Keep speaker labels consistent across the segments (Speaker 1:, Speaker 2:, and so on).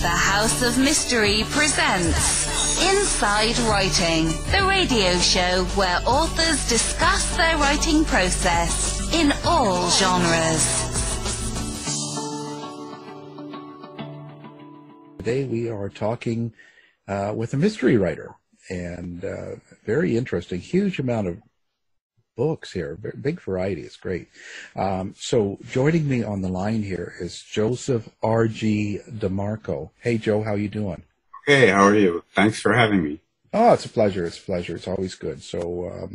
Speaker 1: The House of Mystery presents Inside Writing, the radio show where authors discuss their writing process in all genres.
Speaker 2: Today we are talking with a mystery writer, and very interesting, huge amount of books here, big variety. It's great. So joining me on the line here is Joseph R.G. DeMarco. Hey, Joe, how you doing?
Speaker 3: Hey, how are you? Thanks for having me.
Speaker 2: Oh, it's a pleasure. It's a pleasure. It's always good. So,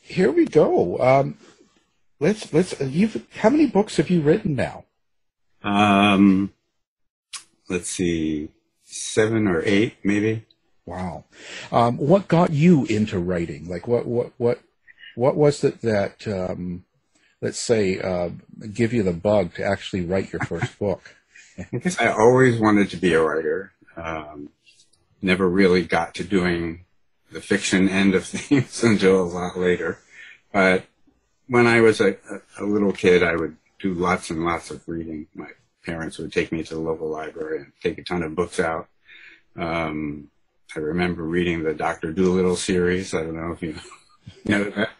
Speaker 2: here we go. How many books have you written now?
Speaker 3: Let's see, 7 or 8, maybe.
Speaker 2: Wow. What got you into writing? Like, what was it that, let's say, give you the bug to actually write your first book?
Speaker 3: I guess I always wanted to be a writer. Never really got to doing the fiction end of things until a lot later. But when I was a little kid, I would do lots and lots of reading. My parents would take me to the local library and take a ton of books out. I remember reading the Dr. Dolittle series. I don't know if you know that.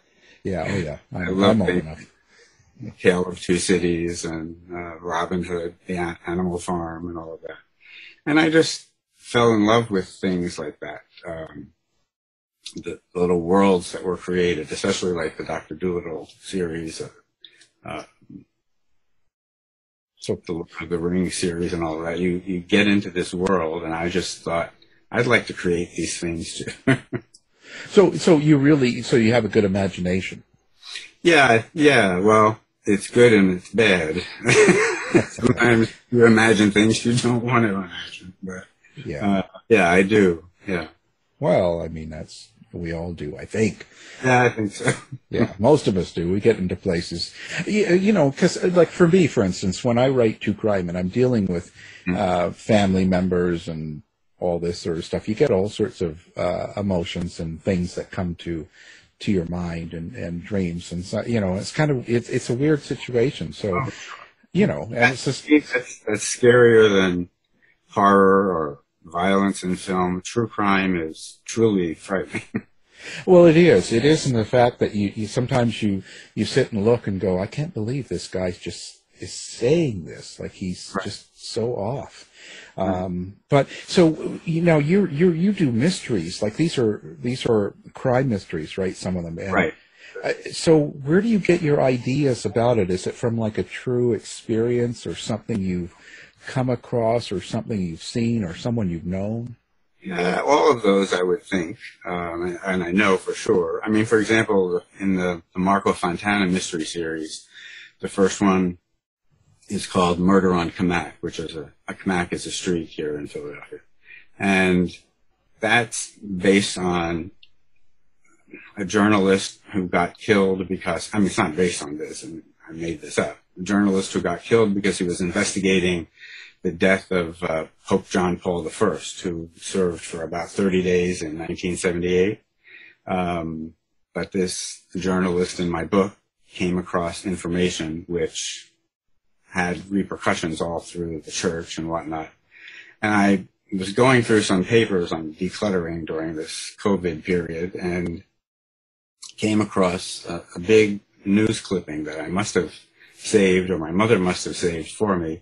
Speaker 2: Yeah, oh yeah.
Speaker 3: I love
Speaker 2: old enough.
Speaker 3: Tale of Two Cities and Robin Hood, the Animal Farm, and all of that. And I just fell in love with things like that. The little worlds that were created, especially like the Dr. Dolittle series, so the Ring series and all of that. You get into this world, and I just thought, I'd like to create these things too. So
Speaker 2: you have a good imagination.
Speaker 3: Yeah. Well, it's good and it's bad. Sometimes you imagine things you don't want to imagine, but yeah, I do. Yeah.
Speaker 2: Well, I mean, we all do, I think.
Speaker 3: Yeah, I think so.
Speaker 2: Yeah, most of us do. We get into places, because like for me, for instance, when I write true crime and I'm dealing with family members and all this sort of stuff, you get all sorts of emotions and things that come to your mind and dreams, and so, it's kind of it's a weird situation. So, and it's just
Speaker 3: that's scarier than horror or violence in film. True crime is truly frightening.
Speaker 2: Well, it is. It is in the fact that you sometimes you sit and look and go, I can't believe this guy just is saying this. Like he's just so off. But so you do mysteries, like these are crime mysteries, right? Some of them, and,
Speaker 3: right?
Speaker 2: So where do you get your ideas about it? Is it from like a true experience, or something you've come across, or something you've seen, or someone you've known?
Speaker 3: Yeah, all of those, I would think, and I know for sure. I mean, for example, in the DeMarco Fontana mystery series, the first one is called Murder on Camac, which is a Camac is a street here in Philadelphia. And that's based on a journalist who got killed because, I mean, it's not based on this, and I made this up. A journalist who got killed because he was investigating the death of Pope John Paul I, who served for about 30 days in 1978. But this journalist in my book came across information which had repercussions all through the church and whatnot. And I was going through some papers on decluttering during this COVID period and came across a big news clipping that I must have saved, or my mother must have saved for me,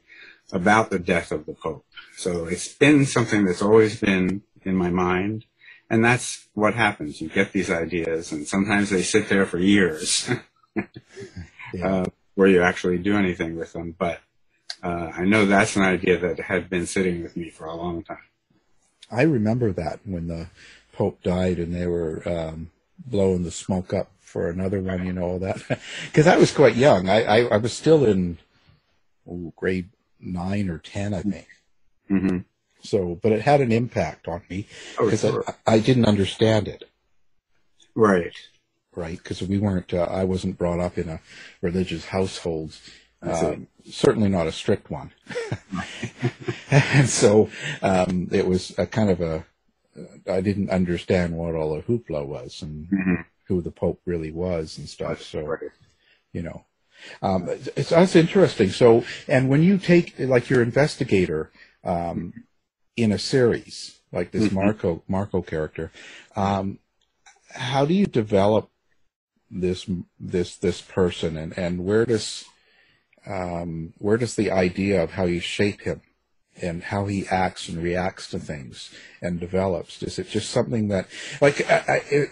Speaker 3: about the death of the Pope. So it's been something that's always been in my mind. And that's what happens. You get these ideas, and sometimes they sit there for years. Where you actually do anything with them. But I know that's an idea that had been sitting with me for a long time.
Speaker 2: I remember that when the Pope died and they were blowing the smoke up for another one, all that. Because I was quite young. I was still in grade 9 or 10, I think.
Speaker 3: Mm-hmm.
Speaker 2: So, but it had an impact on me because I didn't understand it.
Speaker 3: Right.
Speaker 2: Right, because I wasn't brought up in a religious household, certainly not a strict one. And so it was a kind of I didn't understand what all the hoopla was and who the Pope really was and stuff. So, That's interesting. So, and when you take like your investigator in a series like this Marco character, how do you develop this person, and where does the idea of how you shape him and how he acts and reacts to things and develops? Is it just something that, like,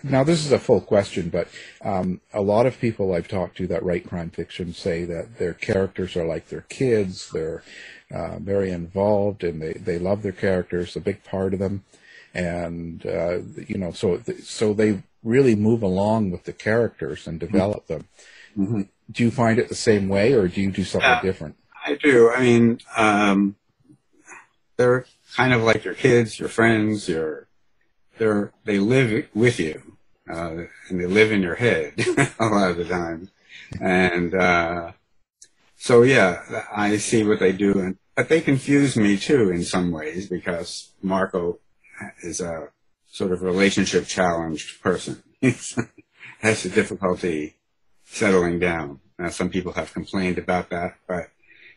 Speaker 2: now this is a full question, but a lot of people I've talked to that write crime fiction say that their characters are like their kids. They're very involved, and they love their characters, a big part of them, and so they really move along with the characters and develop them. Mm-hmm. Do you find it the same way, or do you do something different?
Speaker 3: I do. I mean, they're kind of like your kids, your friends. They live with you, and they live in your head a lot of the time. And so, yeah, I see what they do, but they confuse me too in some ways, because Marco is a sort of relationship challenged person. He has a difficulty settling down. Now, some people have complained about that, but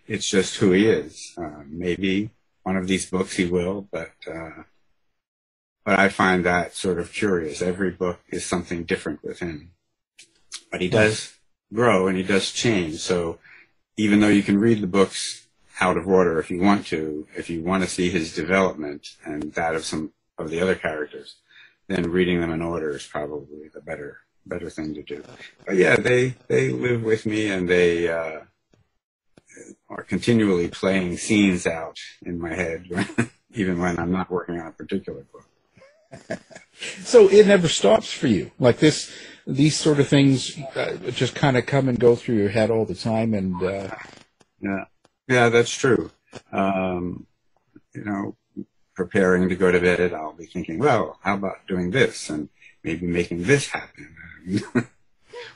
Speaker 3: it's just who he is. Maybe one of these books he will, but I find that sort of curious. Every book is something different with him. But he does grow and he does change. So even though you can read the books out of order if you want to see his development and that of some of the other characters, then reading them in order is probably the better thing to do. But yeah, they live with me, and they are continually playing scenes out in my head, even when I'm not working on a particular book.
Speaker 2: So it never stops for you, like these sort of things just kind of come and go through your head all the time, and
Speaker 3: yeah, that's true. Preparing to go to bed, I'll be thinking, well, how about doing this and maybe making this happen?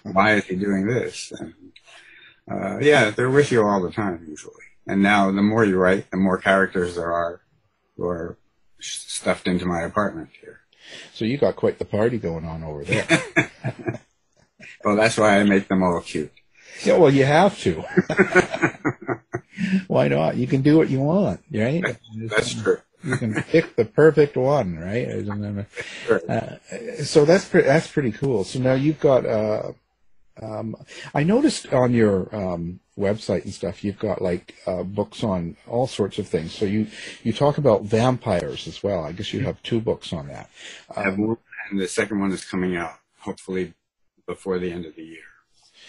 Speaker 3: Why is he doing this? And they're with you all the time usually. And now the more you write, the more characters there are who are stuffed into my apartment here.
Speaker 2: So you got quite the party going on over there.
Speaker 3: Well, that's why I make them all cute.
Speaker 2: Yeah, well, you have to. Why not? You can do what you want, right?
Speaker 3: That's true.
Speaker 2: You can pick the perfect one, right? So that's pretty cool. So now you've got. I noticed on your website and stuff, you've got like books on all sorts of things. So you talk about vampires as well. I guess you have 2 books on that.
Speaker 3: I have one, and the second one is coming out hopefully before the end of the year.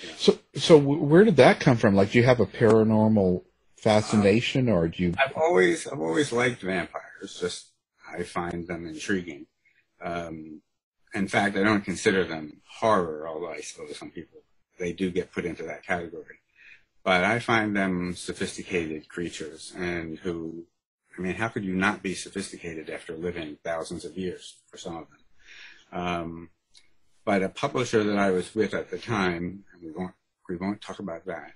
Speaker 3: Yeah.
Speaker 2: So where did that come from? Like, do you have a paranormal fascination, or do you?
Speaker 3: I've always liked vampires. Just I find them intriguing. In fact, I don't consider them horror, although I suppose some people they do get put into that category. But I find them sophisticated creatures, and how could you not be sophisticated after living thousands of years for some of them? But a publisher that I was with at the time, and we won't talk about that.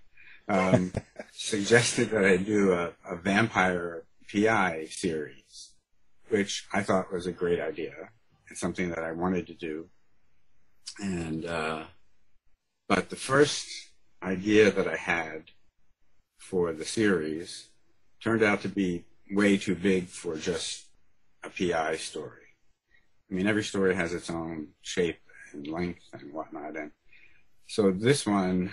Speaker 3: Suggested that I do a vampire PI series, which I thought was a great idea. It's something that I wanted to do. And, but the first idea that I had for the series turned out to be way too big for just a PI story. I mean, every story has its own shape and length and whatnot. And so this one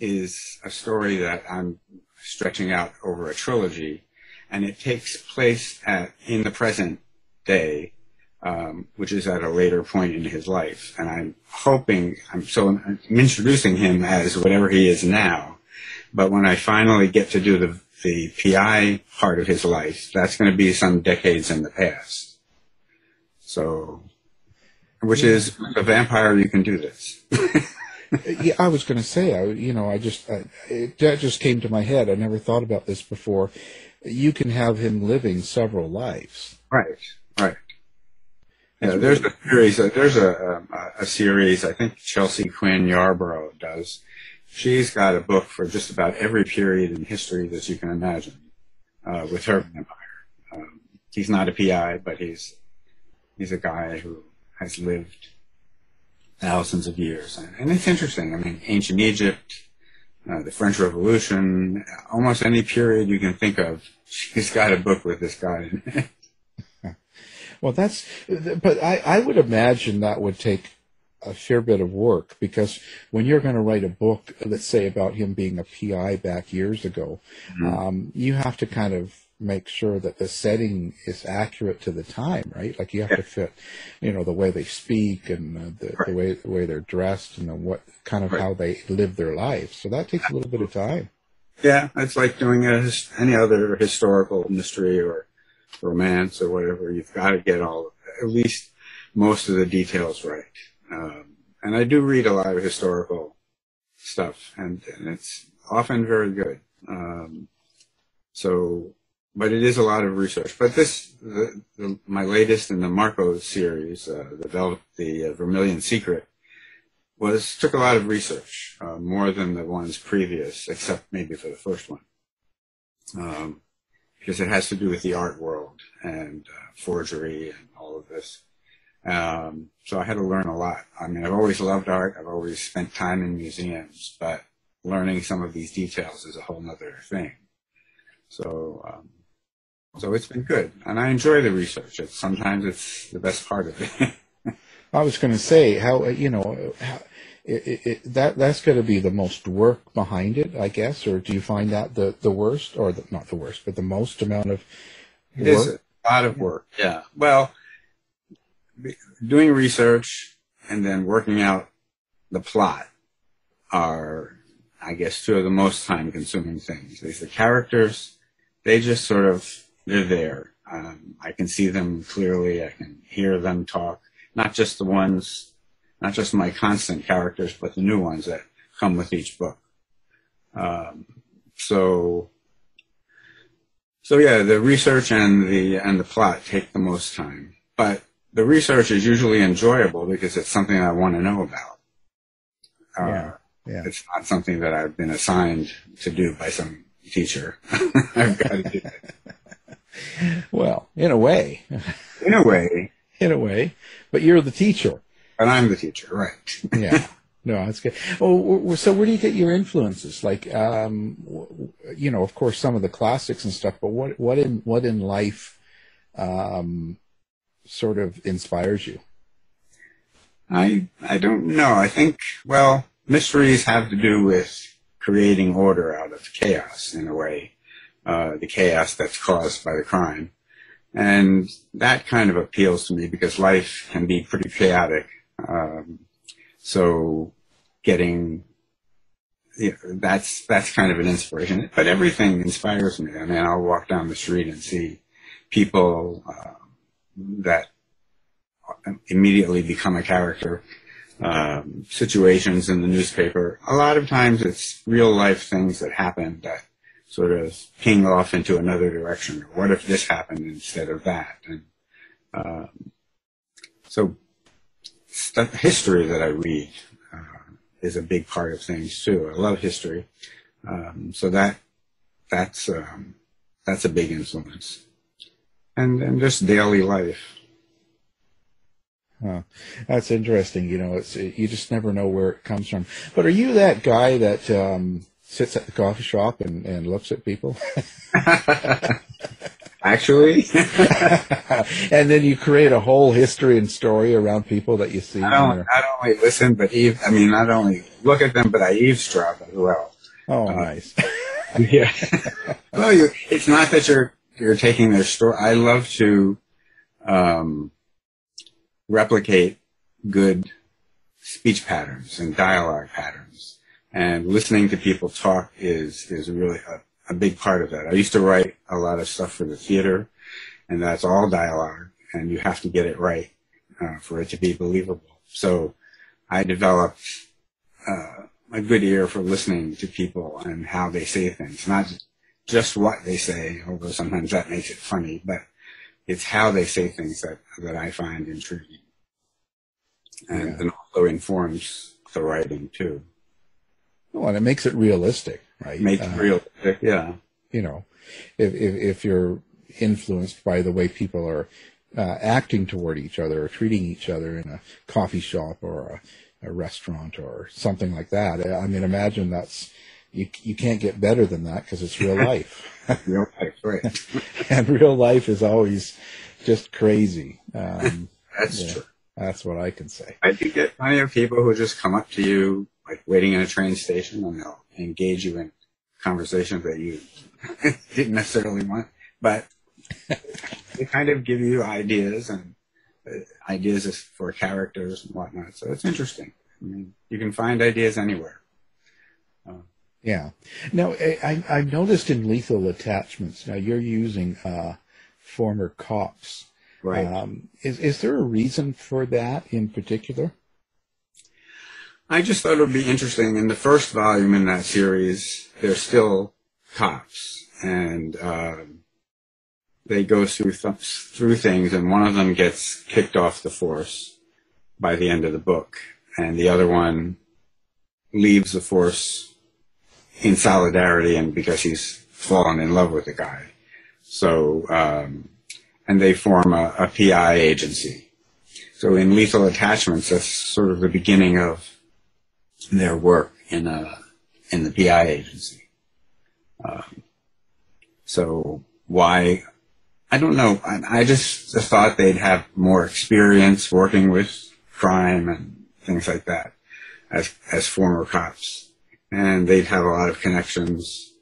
Speaker 3: is a story that I'm stretching out over a trilogy, and it takes place in the present day, which is at a later point in his life. And I'm introducing him as whatever he is now. But when I finally get to do the PI part of his life, that's going to be some decades in the past. So, which is a vampire, you can do this.
Speaker 2: Yeah, I was going to say, that just came to my head. I never thought about this before. You can have him living several lives.
Speaker 3: Right. Yeah, there's a series. There's a series. I think Chelsea Quinn Yarborough does. She's got a book for just about every period in history that you can imagine with her vampire. He's not a PI, but he's a guy who has lived thousands of years. And it's interesting. I mean, ancient Egypt, the French Revolution, almost any period you can think of, she's got a book with this guy in it.
Speaker 2: Well, but I would imagine that would take a fair bit of work, because when you're going to write a book, let's say about him being a PI back years ago, you have to kind of make sure that the setting is accurate to the time, right? Like you have to fit, the way they speak and the way they're dressed and what kind of how they live their lives. So that takes a little bit of time.
Speaker 3: Yeah, it's like doing any other historical mystery or romance or whatever. You've got to get at least most of the details right. And I do read a lot of historical stuff, and it's often very good. But it is a lot of research. But my latest in the DeMarco series, the Vermilion Secret, took a lot of research, more than the ones previous, except maybe for the first one, because it has to do with the art world and forgery and all of this. So I had to learn a lot. I mean, I've always loved art. I've always spent time in museums, but learning some of these details is a whole other thing. So it's been good, and I enjoy the research. Sometimes it's the best part of it.
Speaker 2: I was going to say that's going to be the most work behind it, I guess, or do you find that the worst, or not the worst, but the most amount of work?
Speaker 3: It is a lot of work. Yeah. Well, doing research and then working out the plot are, I guess, two of the most time-consuming things. There's the characters; they just they're there. I can see them clearly. I can hear them talk. Not just my constant characters, but the new ones that come with each book. So yeah, the research and the plot take the most time. But the research is usually enjoyable because it's something I want to know about. It's not something that I've been assigned to do by some teacher. I've got to do it.
Speaker 2: Well, in a way. In a way. But you're the teacher.
Speaker 3: And I'm the teacher, right.
Speaker 2: Yeah. No, that's good. Oh, so where do you get your influences? Like, of course, some of the classics and stuff, but what in life sort of inspires you?
Speaker 3: I don't know. I think, mysteries have to do with creating order out of chaos, in a way. The chaos that's caused by the crime. And that kind of appeals to me because life can be pretty chaotic. So that's kind of an inspiration. But everything inspires me. I mean, I'll walk down the street and see people that immediately become a character. Situations in the newspaper. A lot of times it's real life things that happen that sort of ping off into another direction. What if this happened instead of that? And so history that I read is a big part of things too. I love history, so that's a big influence, and just daily life.
Speaker 2: Huh. That's interesting. You just never know where it comes from. But are you that guy that sits at the coffee shop and looks at people?
Speaker 3: Actually.
Speaker 2: And then you create a whole history and story around people that you see.
Speaker 3: Not only listen, but not only look at them, but I eavesdrop as well.
Speaker 2: Oh, nice.
Speaker 3: Yeah. Well, it's not that you're taking their story. I love to replicate good speech patterns and dialogue patterns. And listening to people talk is really a big part of that. I used to write a lot of stuff for the theater, and that's all dialogue, and you have to get it right for it to be believable. So I developed a good ear for listening to people and how they say things, not just what they say, although sometimes that makes it funny, but it's how they say things that I find intriguing. And then also informs the writing, too.
Speaker 2: Well, and it makes it realistic, right?
Speaker 3: Makes it realistic, yeah.
Speaker 2: If you're influenced by the way people are acting toward each other or treating each other in a coffee shop or a restaurant or something like that. I mean, imagine you can't get better than that because it's real life.
Speaker 3: Real life, right.
Speaker 2: And real life is always just crazy.
Speaker 3: That's true.
Speaker 2: That's what I can say.
Speaker 3: I do get plenty of people who just come up to you, like waiting in a train station, and they'll engage you in conversations that you didn't necessarily want, but they kind of give you ideas and ideas for characters and whatnot. So it's interesting. I mean, you can find ideas anywhere.
Speaker 2: Yeah. Now, I've noticed in Lethal Attachments, now you're using former cops.
Speaker 3: Right.
Speaker 2: Is there a reason for that in particular?
Speaker 3: I just thought it would be interesting. In the first volume in that series, they're still cops, and they go through things, and one of them gets kicked off the force by the end of the book, and the other one leaves the force in solidarity and because he's fallen in love with the guy. So, and they form a PI agency. So in Lethal Attachments, that's sort of the beginning of their work in the PI agency. So why? I don't know. I just thought they'd have more experience working with crime and things like that as former cops. And they'd have a lot of connections.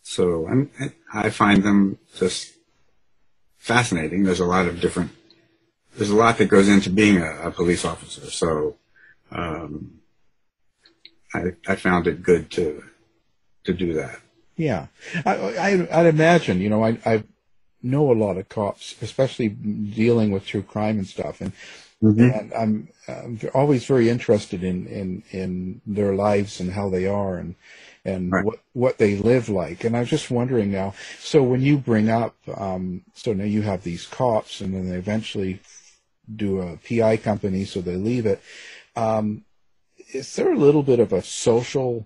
Speaker 3: So I find them just fascinating. There's a lot that goes into being a police officer. So I found it good to do that. Yeah.
Speaker 2: I'd imagine, I know a lot of cops, especially dealing with true crime and stuff. And I'm always very interested in their lives and how they are and
Speaker 3: right.
Speaker 2: what they live like. And I was just wondering now, so when you bring up, so now you have these cops and then they eventually do a PI company, so they leave it. Is there a little bit of a social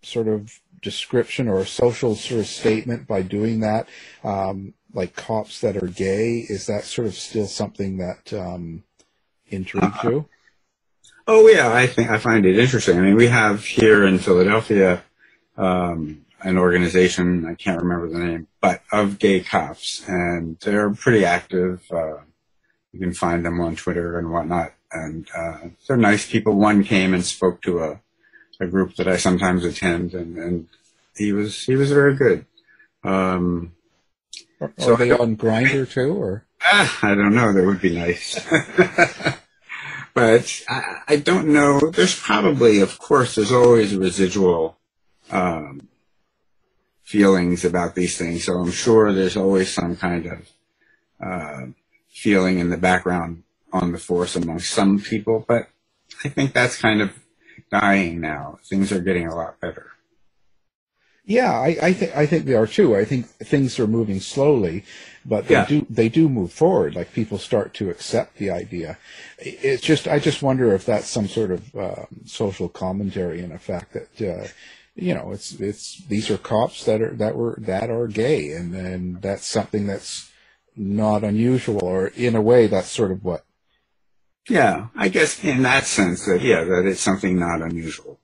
Speaker 2: sort of description or a social sort of statement by doing that? Like cops that are gay, is that sort of still something that intrigues you?
Speaker 3: Oh yeah, I find it interesting. I mean, we have here in Philadelphia an organization, I can't remember the name, but of gay cops, and they're pretty active. You can find them on Twitter and whatnot, and they're nice people. One came and spoke to a group that I sometimes attend, and he was very good.
Speaker 2: So are they on Grindr too, or?
Speaker 3: I don't know. That would be nice. But I don't know. There's probably, of course, there's always residual feelings about these things. So I'm sure there's always some kind of feeling in the background on the force among some people. But I think that's kind of dying now. Things are getting a lot better.
Speaker 2: Yeah, I think they are too. I think things are moving slowly, but they do move forward. Like people start to accept the idea. It's just I just wonder if that's some sort of social commentary in effect that it's these are cops that are gay, and that's something that's not unusual, or in a way that's sort of what.
Speaker 3: Yeah, I guess in that sense that it's something not unusual.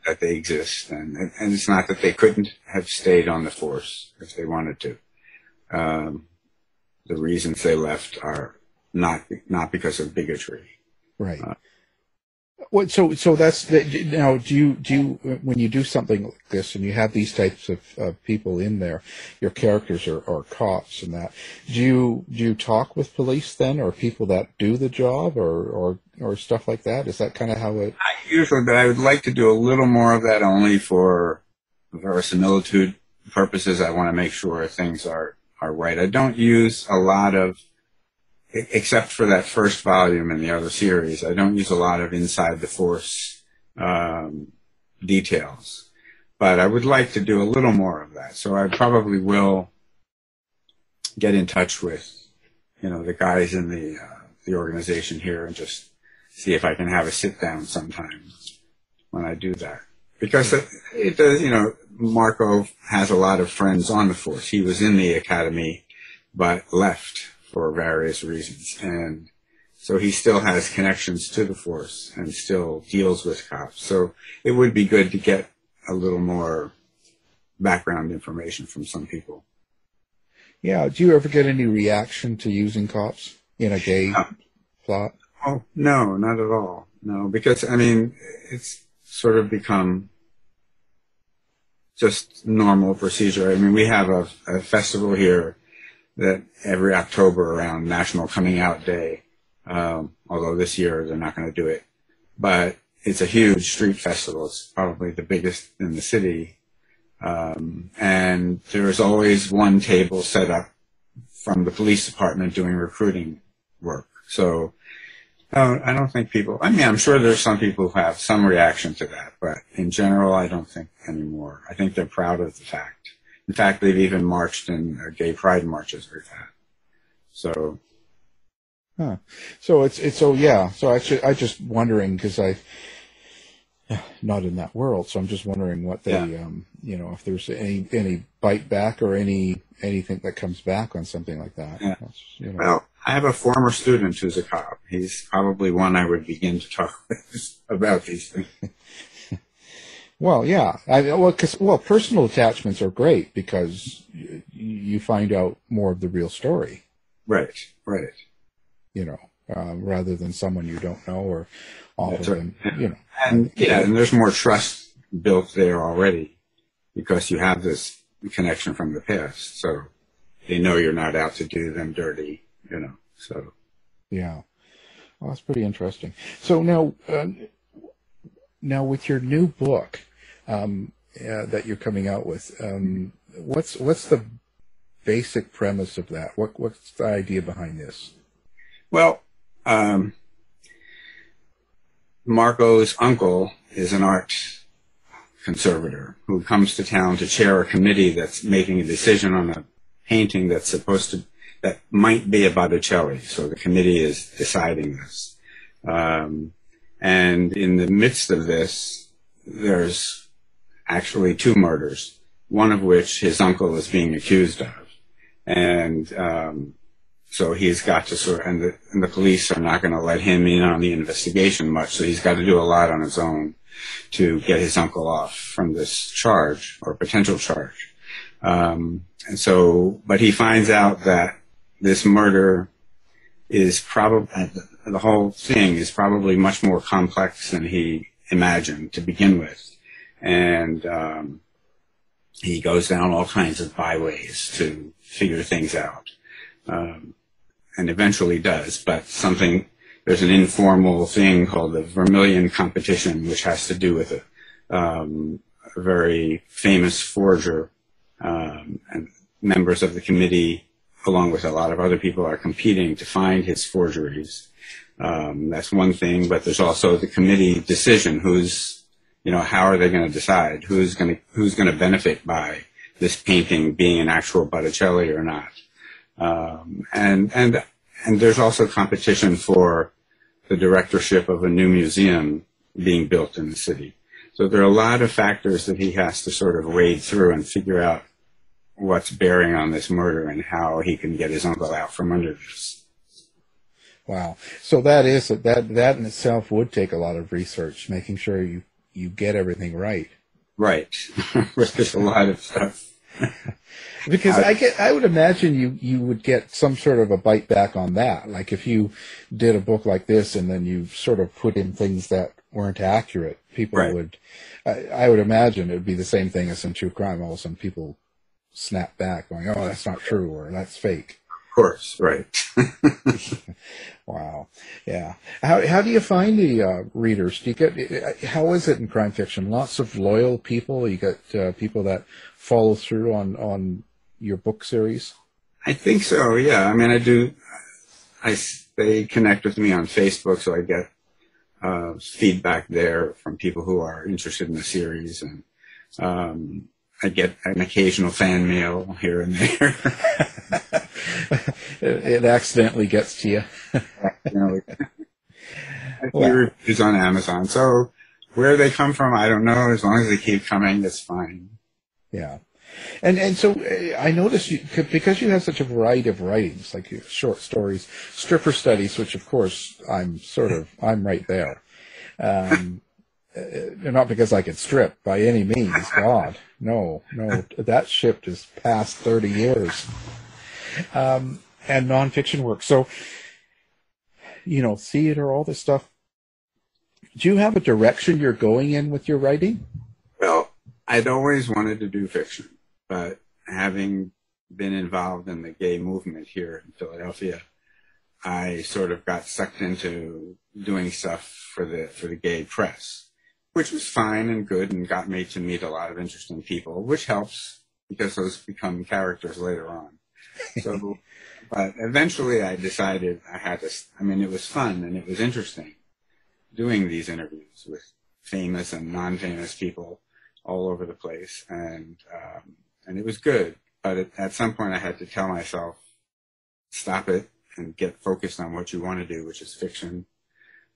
Speaker 3: That they exist, and it's not that they couldn't have stayed on the force if they wanted to. The reasons they left are not because of bigotry.
Speaker 2: Right. So that's now. Do you when you do something like this and you have these types of people in there, your characters are cops and that? Do you talk with police then, or people that do the job, or stuff like that? Is that kind of how it?
Speaker 3: Usually, but I would like to do a little more of that only for verisimilitude purposes. I want to make sure things are right. I don't use a lot of, except for that first volume in the other series, I don't use a lot of inside the force details. But I would like to do a little more of that. So I probably will get in touch with, the guys in the organization here and just see if I can have a sit down sometime when I do that. Because it does, Marco has a lot of friends on the force. He was in the academy, but left for various reasons. And So he still has connections to the force and still deals with cops. So it would be good to get a little more background information from some people.
Speaker 2: Yeah. Do you ever get any reaction to using cops in a gay plot?
Speaker 3: Oh, no, not at all. No, because, I mean, it's sort of become just normal procedure. I mean, we have a festival here that every October around National Coming Out Day, although this year they're not going to do it. But it's a huge street festival. It's probably the biggest in the city. And there's always one table set up from the police department doing recruiting work. So I don't think people, I mean, I'm sure there's some people who have some reaction to that, but in general, I don't think anymore. I think they're proud of the fact. In fact, they've even marched in gay pride marches we've had. So.
Speaker 2: Huh. So I just wondering, because not in that world, so I'm just wondering what they, if there's any bite back or anything that comes back on something like that.
Speaker 3: Yeah.
Speaker 2: Well,
Speaker 3: I have a former student who's a cop. He's probably one I would begin to talk with about these things.
Speaker 2: Well, yeah. Personal attachments are great because you find out more of the real story.
Speaker 3: Right.
Speaker 2: Rather than someone you don't know or often,
Speaker 3: And there's more trust built there already because you have this connection from the past. So they know you're not out to do them dirty, so.
Speaker 2: Yeah. Well, that's pretty interesting. So now with your new book that you're coming out with, what's the basic premise of that? What's the idea behind this?
Speaker 3: Well, Marco's uncle is an art conservator who comes to town to chair a committee that's making a decision on a painting that might be a Botticelli. So the committee is deciding this. And in the midst of this, there's actually 2 murders, one of which his uncle is being accused of. And so he's got to and the police are not going to let him in on the investigation much, so he's got to do a lot on his own to get his uncle off from this charge or potential charge. But he finds out that this murder is probably, the whole thing is probably much more complex than he imagined to begin with. And he goes down all kinds of byways to figure things out. And eventually does, but there's an informal thing called the Vermilion competition, which has to do with a very famous forger, and members of the committee, along with a lot of other people, are competing to find his forgeries. That's one thing, but there's also the committee decision, how are they going to decide who's going to benefit by this painting being an actual Botticelli or not. And there's also competition for the directorship of a new museum being built in the city. So there are a lot of factors that he has to sort of wade through and figure out what's bearing on this murder and how he can get his uncle out from under this.
Speaker 2: Wow. So that in itself would take a lot of research, making sure you get everything right.
Speaker 3: Right. There's a lot of stuff.
Speaker 2: Because I would imagine you would get some sort of a bite back on that. Like if you did a book like this and then you sort of put in things that weren't accurate, people would, I would imagine it would be the same thing as in true crime. All of a sudden people snap back going, oh, that's not true or that's fake.
Speaker 3: Of course, right.
Speaker 2: Wow. Yeah. How do you find the readers? How is it in crime fiction? Lots of loyal people? You got people that follow through on your book series?
Speaker 3: I think so, yeah. I mean, they connect with me on Facebook, so I get feedback there from people who are interested in the series, and I get an occasional fan mail here and there.
Speaker 2: It accidentally gets to you.
Speaker 3: I see reviews on Amazon. So where they come from, I don't know. As long as they keep coming, it's fine.
Speaker 2: Yeah. And so I noticed because you have such a variety of writings, like your short stories, stripper studies, which of course I'm right there. Not because I could strip by any means. God, no, that ship is past 30 years. And nonfiction work. So, theater, all this stuff. Do you have a direction you're going in with your writing?
Speaker 3: Well, I'd always wanted to do fiction, but having been involved in the gay movement here in Philadelphia, I sort of got sucked into doing stuff for the gay press, which was fine and good and got me to meet a lot of interesting people, which helps because those become characters later on. So, but eventually I decided it was fun and it was interesting doing these interviews with famous and non-famous people all over the place. And it was good. But at some point I had to tell myself, stop it and get focused on what you want to do, which is fiction,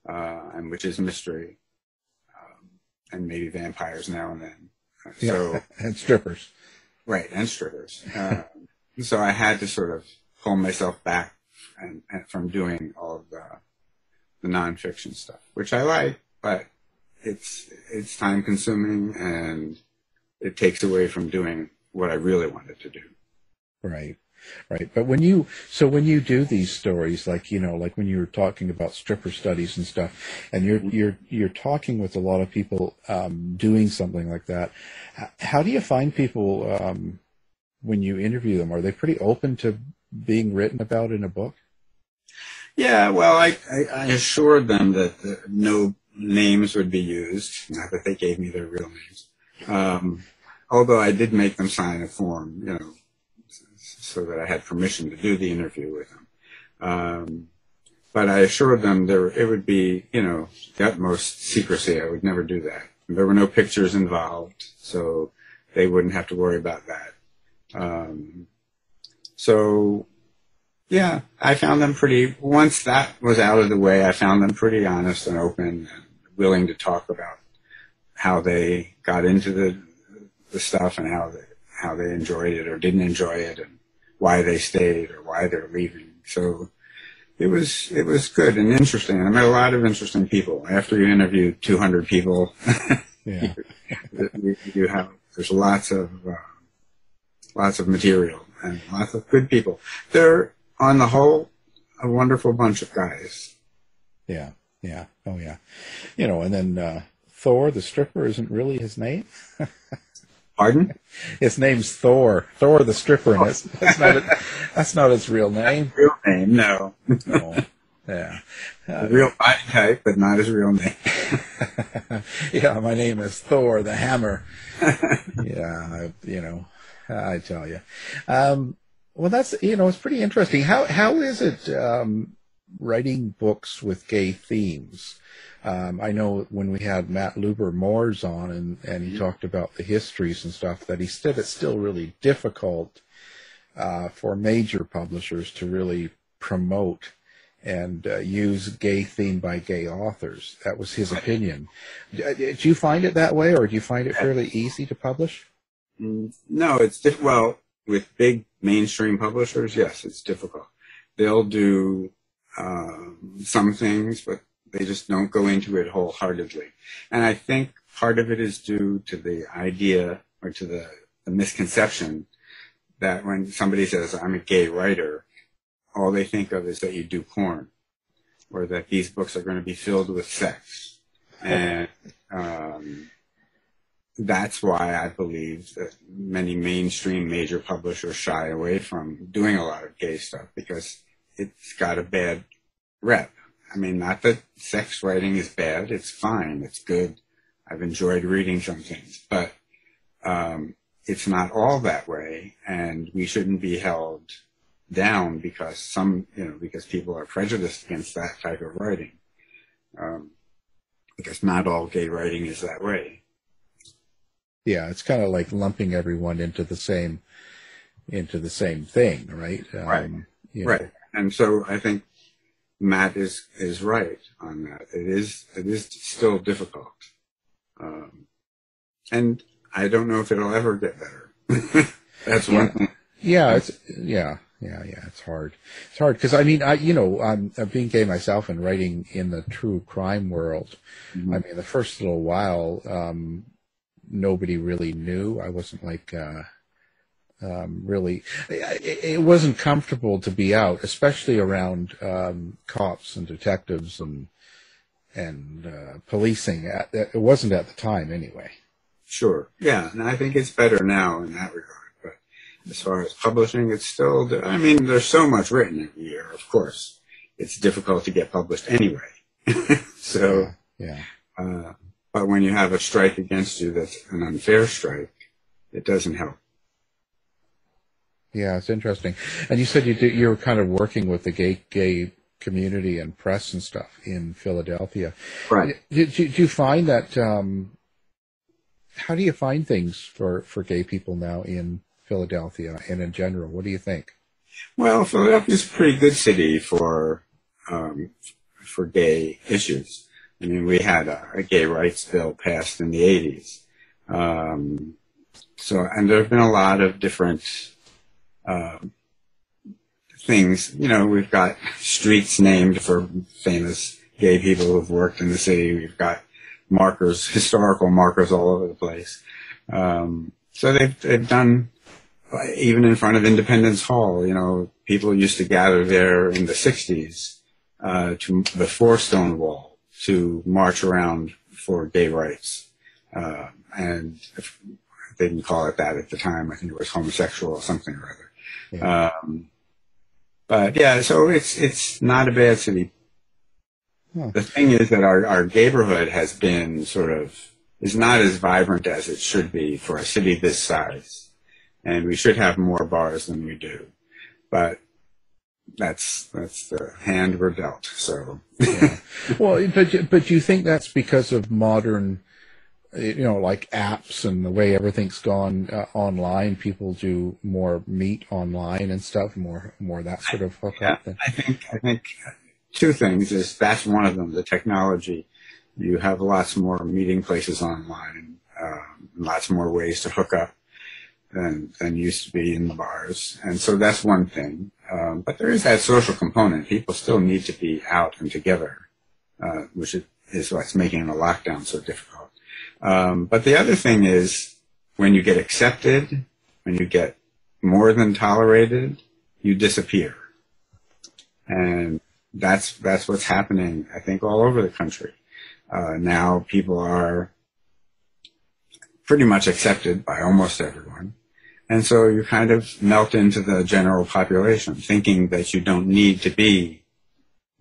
Speaker 3: and which is mystery, and maybe vampires now and then. So,
Speaker 2: and strippers.
Speaker 3: Right, and strippers. So I had to sort of pull myself back and from doing all of the nonfiction stuff, which I like, but it's time consuming and it takes away from doing what I really wanted to do.
Speaker 2: Right. But when you do these stories, like when you were talking about stripper studies and stuff, and you're talking with a lot of people doing something like that, how do you find people when you interview them? Are they pretty open to being written about in a book?
Speaker 3: Yeah, well, I assured them that no names would be used, not that they gave me their real names. Although I did make them sign a form, so that I had permission to do the interview with them. But I assured them it would be, the utmost secrecy. I would never do that. There were no pictures involved, so they wouldn't have to worry about that. So, yeah, I found them once that was out of the way, I found them pretty honest and open and willing to talk about how they got into the stuff and how they enjoyed it or didn't enjoy it and why they stayed or why they're leaving. So it was good and interesting. I met a lot of interesting people. After you interview 200 people,
Speaker 2: yeah.
Speaker 3: There's lots of material and lots of good people. They're, on the whole, a wonderful bunch of guys.
Speaker 2: Yeah. Oh, yeah. And then Thor, the stripper, isn't really his name.
Speaker 3: Pardon?
Speaker 2: His name's Thor. Thor, the stripper. And that's not his real name.
Speaker 3: Real name, no.
Speaker 2: Oh, yeah.
Speaker 3: Real body type, but not his real name.
Speaker 2: Yeah, my name is Thor, the hammer. Yeah, I tell you. Well, that's, it's pretty interesting. How is it writing books with gay themes? I know when we had Matt Luber-Moores on and he talked about the histories and stuff, that he said it's still really difficult for major publishers to really promote and use gay theme by gay authors. That was his opinion. Do you find it that way, or do you find it fairly easy to publish?
Speaker 3: No, it's well, with big mainstream publishers, yes, it's difficult. They'll do some things, but they just don't go into it wholeheartedly. And I think part of it is due to the idea or to the misconception that when somebody says, I'm a gay writer, all they think of is that you do porn or that these books are going to be filled with sex. And that's why I believe that many mainstream major publishers shy away from doing a lot of gay stuff because it's got a bad rep. I mean, not that sex writing is bad. It's fine. It's good. I've enjoyed reading some things, but it's not all that way, and we shouldn't be held down because because people are prejudiced against that type of writing. Because not all gay writing is that way.
Speaker 2: Yeah, it's kind of like lumping everyone into the same thing, right?
Speaker 3: Right. Right. And so I think Matt is right on that. It is still difficult. And I don't know if it'll ever get better, That's one thing.
Speaker 2: Yeah, it's hard. It's hard because I mean, I'm being gay myself and writing in the true crime world.
Speaker 3: Mm-hmm.
Speaker 2: I mean, the first little while, nobody really knew. I wasn't like really. It wasn't comfortable to be out, especially around cops and detectives and policing. It wasn't at the time anyway.
Speaker 3: Sure. Yeah, and I think it's better now in that regard. But as far as publishing, it's still, I mean, there's so much written every year, of course. It's difficult to get published anyway. So,
Speaker 2: yeah.
Speaker 3: But when you have a strike against you that's an unfair strike, it doesn't help.
Speaker 2: Yeah, it's interesting. And you said you were kind of working with the gay community and press and stuff in Philadelphia.
Speaker 3: Right.
Speaker 2: Do you find that, how do you find things for gay people now in Philadelphia and in general? What do you think?
Speaker 3: Well, Philadelphia's a pretty good city for gay issues. I mean, we had a gay rights bill passed in the 80s. And there have been a lot of different things. You know, we've got streets named for famous gay people who've worked in the city. We've got markers, historical markers all over the place. So they've done, even in front of Independence Hall, you know, people used to gather there in the 60s, before Stonewall, to march around for gay rights. And they didn't call it that at the time. I think it was homosexual or something or other. Yeah. But yeah, so it's not a bad city. Huh. The thing is that our neighborhood has been is not as vibrant as it should be for a city this size. And we should have more bars than we do. But that's the hand we're dealt. So,
Speaker 2: yeah. Well, but you think that's because of modern, like apps and the way everything's gone online? People do more meet online and stuff, more that sort of hookup.
Speaker 3: Yeah, I think two things is that's one of them. The technology, you have lots more meeting places online, lots more ways to hook up than used to be in the bars, and so that's one thing. But there is that social component. People still need to be out and together, which is what's making the lockdown so difficult. But the other thing is when you get accepted, when you get more than tolerated, you disappear. And that's what's happening, I think, all over the country. Now people are pretty much accepted by almost everyone. And so you kind of melt into the general population, thinking that you don't need to be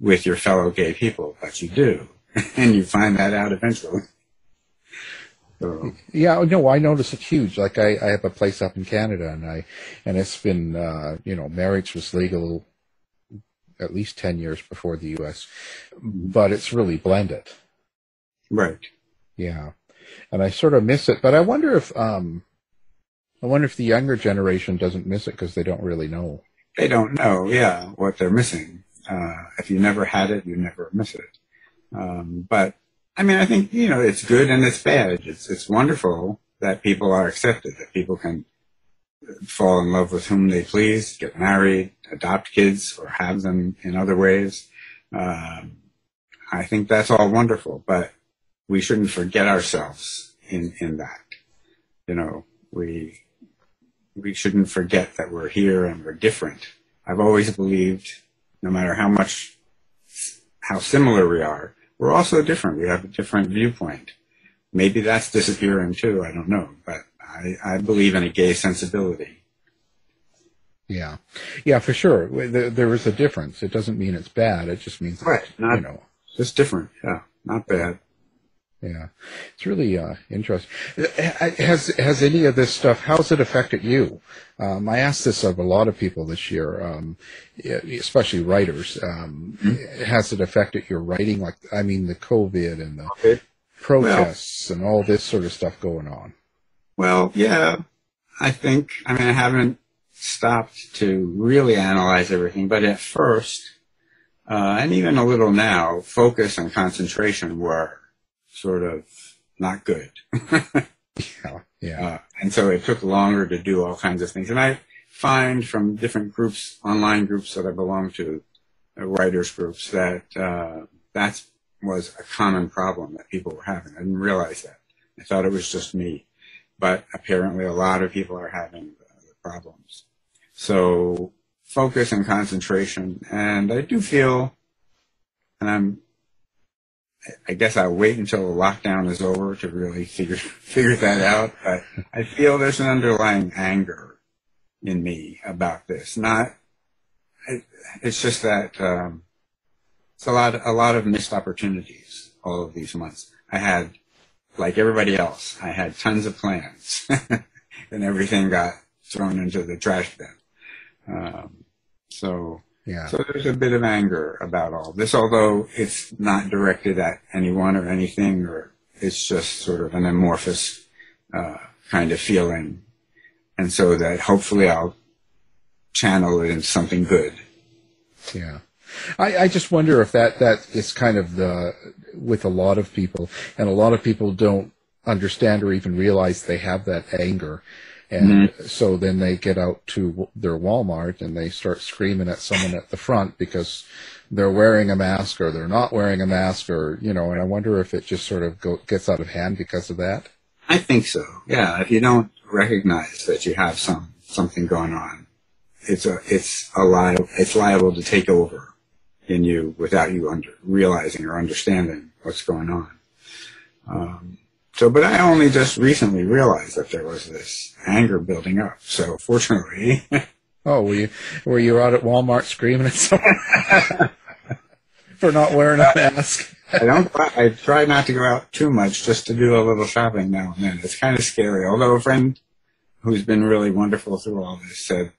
Speaker 3: with your fellow gay people, but you do. And you find that out eventually. So.
Speaker 2: Yeah, no, I notice it's huge. Like I have a place up in Canada, and it's been, marriage was legal at least 10 years before the U.S., but it's really blended.
Speaker 3: Right.
Speaker 2: Yeah. And I sort of miss it, but I wonder if the younger generation doesn't miss it because they don't really know.
Speaker 3: They don't know, yeah, what they're missing. If you never had it, you never miss it. But I mean, I think, it's good and it's bad. It's wonderful that people are accepted, that people can fall in love with whom they please, get married, adopt kids, or have them in other ways. I think that's all wonderful, but we shouldn't forget ourselves in that. We shouldn't forget that we're here and we're different. I've always believed, no matter how similar we are, we're also different. We have a different viewpoint. Maybe that's disappearing too, I don't know, but I believe in a gay sensibility.
Speaker 2: Yeah. Yeah, for sure. There is a difference. It doesn't mean it's bad. It just means,
Speaker 3: right. Just different. Yeah. Not bad.
Speaker 2: Yeah. It's really interesting. Has any of this stuff, how's it affected you? I asked this of a lot of people this year, especially writers. Has it affected your writing? The COVID and the protests and all this sort of stuff going on.
Speaker 3: Well, yeah, I haven't stopped to really analyze everything, but at first, and even a little now, focus and concentration were sort of not good.
Speaker 2: Yeah.
Speaker 3: And so it took longer to do all kinds of things. And I find from different groups, online groups that I belong to, writers groups, that that was a common problem that people were having. I didn't realize that. I thought it was just me. But apparently a lot of people are having the problems. So focus and concentration. And I do feel, and I guess I'll wait until the lockdown is over to really figure that out. But I feel there's an underlying anger in me about this. It's just that it's a lot of missed opportunities all of these months. I had, like everybody else, I had tons of plans, and everything got thrown into the trash bin. So there's a bit of anger about all this, although it's not directed at anyone or anything, or it's just sort of an amorphous kind of feeling. And so that hopefully I'll channel it into something good.
Speaker 2: Yeah. I just wonder if that is kind of with a lot of people, and a lot of people don't understand or even realize they have that anger. And so then they get out to their Walmart and they start screaming at someone at the front because they're wearing a mask or they're not wearing a mask, or, and I wonder if it just sort of gets out of hand because of that.
Speaker 3: I think so. Yeah. If you don't recognize that you have something going on, it's liable to take over in you without you realizing or understanding what's going on. But I only just recently realized that there was this anger building up. So fortunately.
Speaker 2: Oh, were you out at Walmart screaming at someone for not wearing a mask?
Speaker 3: I try not to go out too much, just to do a little shopping now and then. It's kind of scary. Although a friend who's been really wonderful through all this said,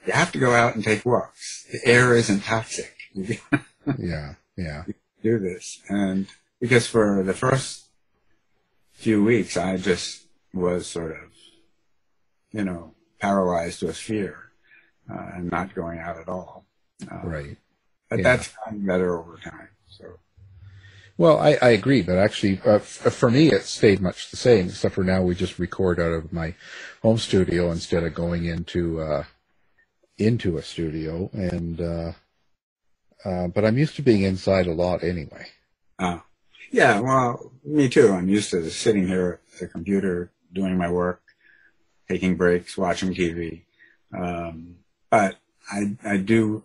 Speaker 3: you have to go out and take walks. The air isn't toxic.
Speaker 2: Yeah.
Speaker 3: Do this. And because for the first few weeks, I just was sort of, paralyzed with fear and not going out at all.
Speaker 2: Right.
Speaker 3: But that's gotten better over time. So.
Speaker 2: Well, I agree, but actually, for me, it stayed much the same, except for now we just record out of my home studio instead of going into a studio, and but I'm used to being inside a lot anyway.
Speaker 3: Yeah, well, me too. I'm used to sitting here at the computer, doing my work, taking breaks, watching TV. But I do,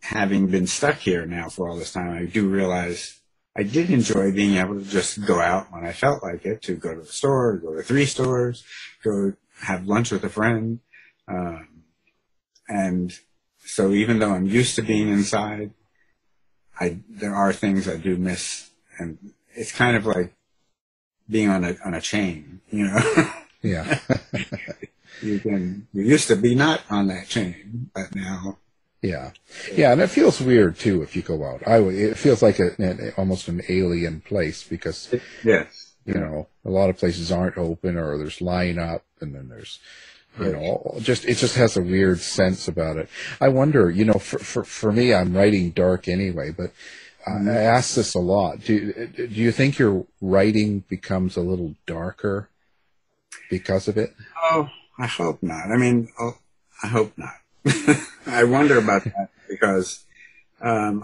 Speaker 3: having been stuck here now for all this time, I do realize I did enjoy being able to just go out when I felt like it, to go to the store, go to 3 stores, go have lunch with a friend. And so even though I'm used to being inside, there are things I do miss. And it's kind of like being on a chain,
Speaker 2: Yeah.
Speaker 3: You used to be not on that chain, but now.
Speaker 2: Yeah, and it feels weird too if you go out. It feels like almost an alien place because
Speaker 3: Yes,
Speaker 2: a lot of places aren't open, or there's line up, and then there's it just has a weird sense about it. I wonder, for me, I'm writing dark anyway, but I ask this a lot. Do you think your writing becomes a little darker because of it?
Speaker 3: Oh, I hope not. I hope not. I wonder about that because, I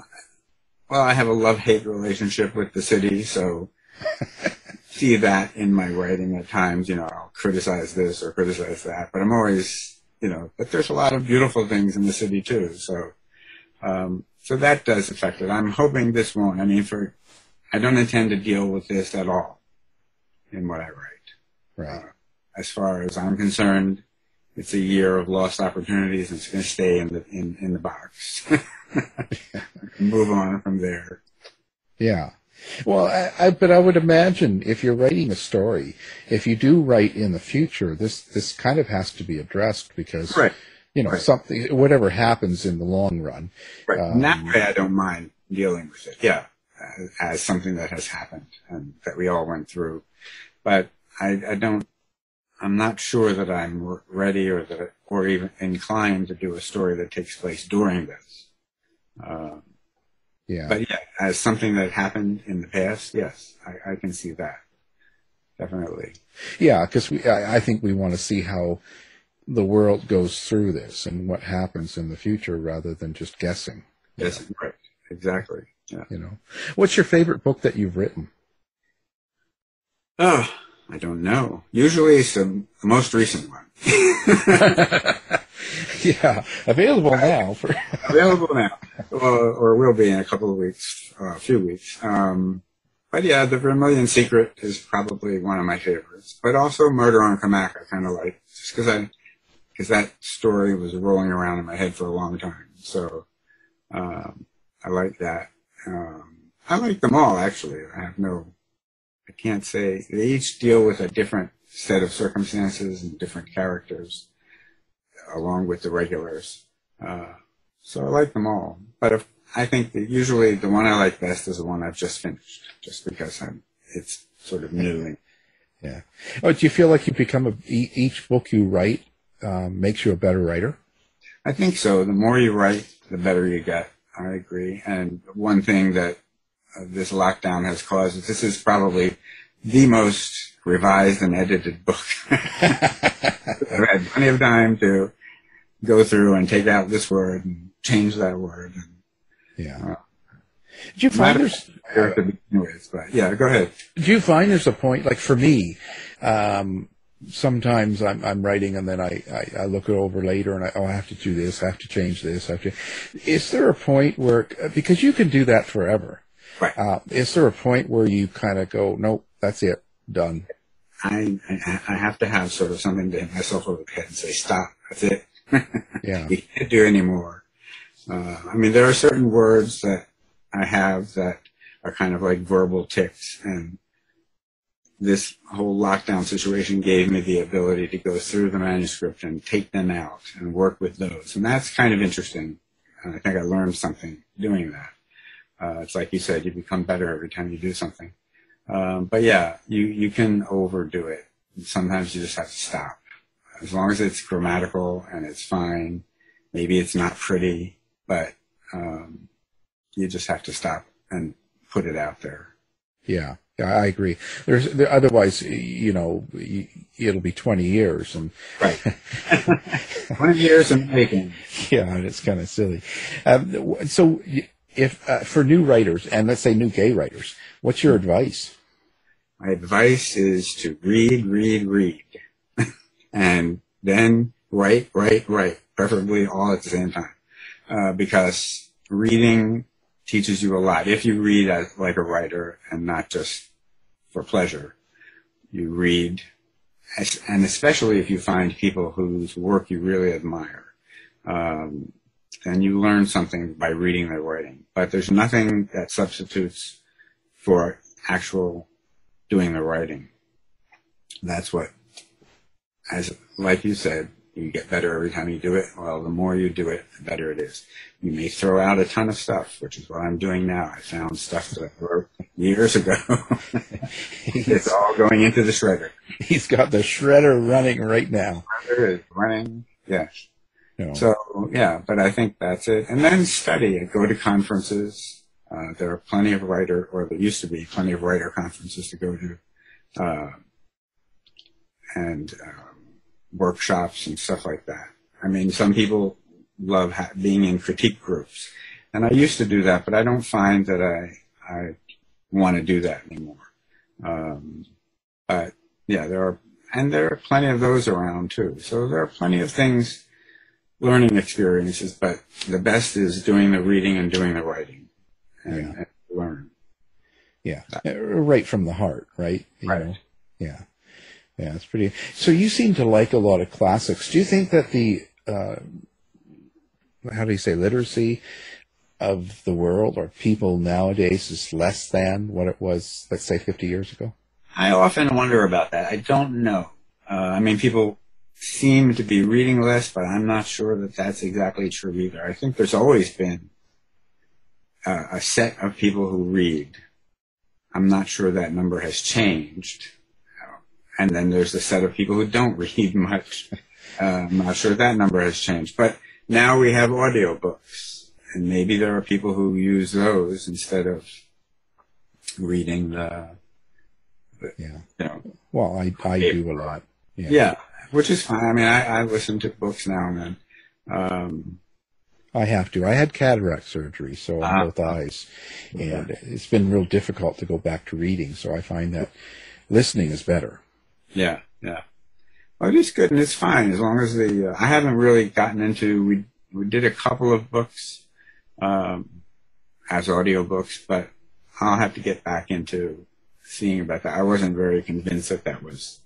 Speaker 3: have a love-hate relationship with the city, so see that in my writing at times. I'll criticize this or criticize that, but I'm always, but there's a lot of beautiful things in the city too. So, so that does affect it. I'm hoping this won't. I don't intend to deal with this at all in what I write.
Speaker 2: Right.
Speaker 3: As far as I'm concerned, it's a year of lost opportunities, and it's going to stay in the box. Move on from there.
Speaker 2: Yeah. Well, but I would imagine if you're writing a story, if you do write in the future, this kind of has to be addressed because, something, whatever happens in the long run.
Speaker 3: Right. In that way, I don't mind dealing with it. Yeah. As something that has happened and that we all went through. But I'm not sure that I'm ready or even inclined to do a story that takes place during this. But as something that happened in the past, yes, I can see that. definitely.
Speaker 2: Yeah, because I think we want to see how the world goes through this and what happens in the future rather than just guessing.
Speaker 3: Yes, right. Exactly. Yeah.
Speaker 2: You know, what's your favorite book that you've written?
Speaker 3: Oh, I don't know. Usually it's the most recent one.
Speaker 2: Yeah, available now.
Speaker 3: Available now. Well, or will be in a couple of weeks, a few weeks. But yeah, The Vermilion Secret is probably one of my favorites. But also Murder on Kamak I kind of like, just because that story was rolling around in my head for a long time. So I like that. I like them all, actually. I can't say. They each deal with a different set of circumstances and different characters, along with the regulars. So I like them all. But I think that usually the one I like best is the one I've just finished, just because it's sort of new.
Speaker 2: Yeah. Oh, do you feel like you become each book you write makes you a better writer?
Speaker 3: I think so. The more you write, the better you get. I agree. And one thing that this lockdown has caused is this is probably the most revised and edited book. I've had plenty of time to go through and take out this word and change that word. And,
Speaker 2: yeah. Did you find there's
Speaker 3: to begin with, but yeah, go ahead.
Speaker 2: Do you find there's a point, like for me, sometimes I'm writing and then I look it over later and I have to do this, I have to change this, is there a point where, because you can do that forever,
Speaker 3: right?
Speaker 2: Is there a point where you kind of go, nope, that's it, done?
Speaker 3: I have to have sort of something to hit myself over the head and say, stop, that's it.
Speaker 2: Yeah.
Speaker 3: You can't do anymore. I mean, there are certain words that I have that are kind of like verbal tics, and this whole lockdown situation gave me the ability to go through the manuscript and take them out and work with those. And that's kind of interesting. And I think I learned something doing that. It's like you said, you become better every time you do something. But yeah, you can overdo it. Sometimes you just have to stop. As long as it's grammatical and it's fine, maybe it's not pretty, but you just have to stop and put it out there.
Speaker 2: Yeah, I agree. Otherwise, it'll be 20 years. And
Speaker 3: right. 20 years in making.
Speaker 2: Yeah, and it's kind of silly. So if for new writers, and let's say new gay writers, what's your advice?
Speaker 3: My advice is to read, and then write, preferably all at the same time, because reading teaches you a lot. If you read as like a writer and not just for pleasure, you read, and especially if you find people whose work you really admire, then you learn something by reading their writing. But there's nothing that substitutes for actual doing the writing. That's what, like you said, you get better every time you do it. Well, the more you do it, the better it is. You may throw out a ton of stuff, which is what I'm doing now. I found stuff that I wrote years ago. It's all going into the shredder.
Speaker 2: He's got the shredder running right now.
Speaker 3: Shredder is running, yes.
Speaker 2: No.
Speaker 3: So, yeah, but I think that's it. And then study. Go to conferences. There are plenty of there used to be plenty of writer conferences to go to. And workshops and stuff like that. I mean, some people love being in critique groups, and I used to do that, but I don't find that I want to do that anymore. But yeah, there are plenty of those around too. So there are plenty of things, learning experiences, but the best is doing the reading and doing the writing, and learn.
Speaker 2: Yeah, right from the heart, right?
Speaker 3: Right.
Speaker 2: You know? Yeah. Yeah, it's pretty. So you seem to like a lot of classics. Do you think that the, literacy of the world or people nowadays is less than what it was, let's say, 50 years ago?
Speaker 3: I often wonder about that. I don't know. I mean, people seem to be reading less, but I'm not sure that that's exactly true either. I think there's always been a set of people who read. I'm not sure that number has changed. And then there's a set of people who don't read much. I'm not sure that number has changed. But now we have audiobooks, and maybe there are people who use those instead of reading
Speaker 2: Yeah.
Speaker 3: You know,
Speaker 2: Well, I do a lot.
Speaker 3: Yeah, which is fine. I mean, I listen to books now and then.
Speaker 2: I have to. I had cataract surgery, so on both eyes, and it's been real difficult to go back to reading. So I find that listening is better.
Speaker 3: Yeah, yeah. Well, it is good and it's fine as long as I haven't really gotten into. We did a couple of books as audiobooks, but I'll have to get back into seeing about that. I wasn't very convinced that was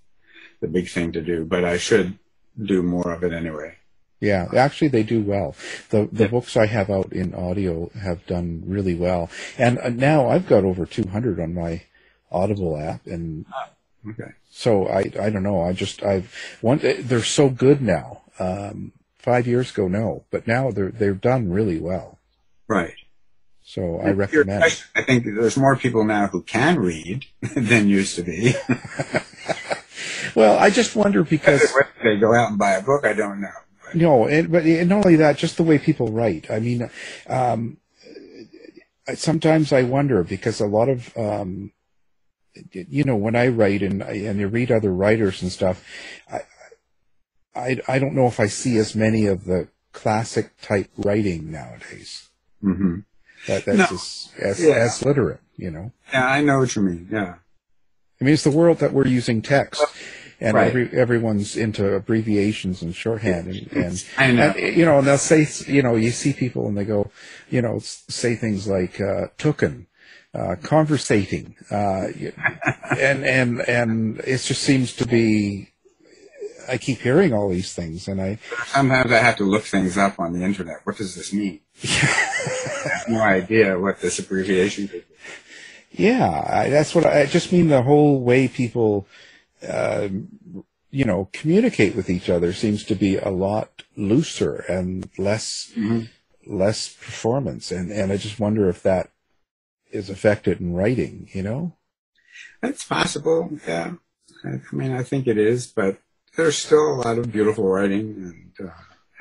Speaker 3: the big thing to do, but I should do more of it anyway.
Speaker 2: Yeah, actually they do well. The books I have out in audio have done really well. And now I've got over 200 on my Audible app, and
Speaker 3: okay.
Speaker 2: So I don't know. They're so good now. 5 years ago, no, but now they're done really well.
Speaker 3: Right.
Speaker 2: So I recommend.
Speaker 3: I think there's more people now who can read than used to be.
Speaker 2: Well, I just wonder because
Speaker 3: whether they go out and buy a book, I don't know.
Speaker 2: No, but not only that, just the way people write. I mean, sometimes I wonder because a lot of, when I write and you read other writers and stuff, I don't know if I see as many of the classic type writing nowadays.
Speaker 3: Mm-hmm.
Speaker 2: That's as literate,
Speaker 3: Yeah, I know what you mean. Yeah.
Speaker 2: I mean, it's the world that we're using text. And
Speaker 3: right.
Speaker 2: Everyone's into abbreviations and shorthand, and
Speaker 3: I know.
Speaker 2: And they'll say, you see people and they go, say things like "tooken," conversating, and it just seems to be. I keep hearing all these things, and
Speaker 3: sometimes I have to look things up on the internet. What does this mean? I have no idea what this abbreviation could be.
Speaker 2: Yeah, that's what I just mean. The whole way people. Communicate with each other seems to be a lot looser and less performance, and I just wonder if that is affected in writing.
Speaker 3: It's possible. Yeah, I mean, I think it is, but there's still a lot of beautiful writing and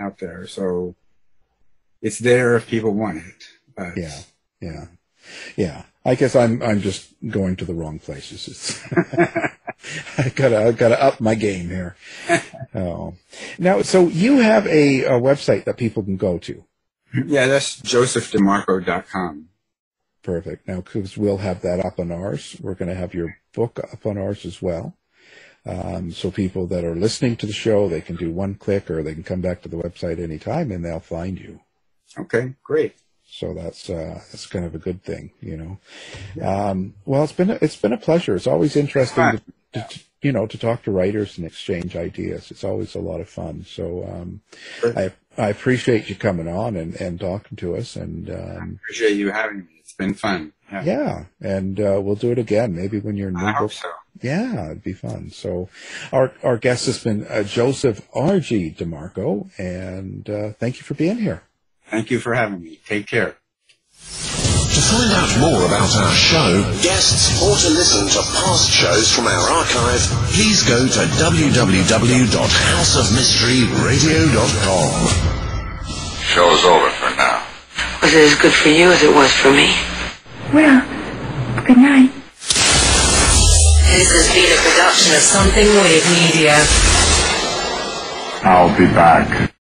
Speaker 3: out there, so it's there if people want it. But
Speaker 2: yeah. I guess I'm just going to the wrong places. I gotta up my game here. Now, so you have a website that people can go to.
Speaker 3: Yeah, that's josephdemarco.com.
Speaker 2: Perfect. Now, because we'll have that up on ours. We're going to have your book up on ours as well. So people that are listening to the show, they can do one click, or they can come back to the website anytime, and they'll find you.
Speaker 3: Okay, great.
Speaker 2: So that's kind of a good thing, Well, it's been a pleasure. It's always interesting to talk to writers and exchange ideas. It's always a lot of fun. So I appreciate you coming on and talking to us. And
Speaker 3: I appreciate you having me. It's been fun.
Speaker 2: Yeah, and we'll do it again. Maybe when you're in
Speaker 3: I hope so.
Speaker 2: Yeah, it'd be fun. So our guest has been Joseph R.G. DeMarco, and thank you for being here.
Speaker 3: Thank you for having me. Take care.
Speaker 4: To find out more about our show, guests, or to listen to past shows from our archive, please go to www.houseofmysteryradio.com.
Speaker 5: Show's over for now.
Speaker 6: Was it as good for you as it was for me?
Speaker 7: Well, good night.
Speaker 6: This has been a production of Something Weird Media.
Speaker 5: I'll be back.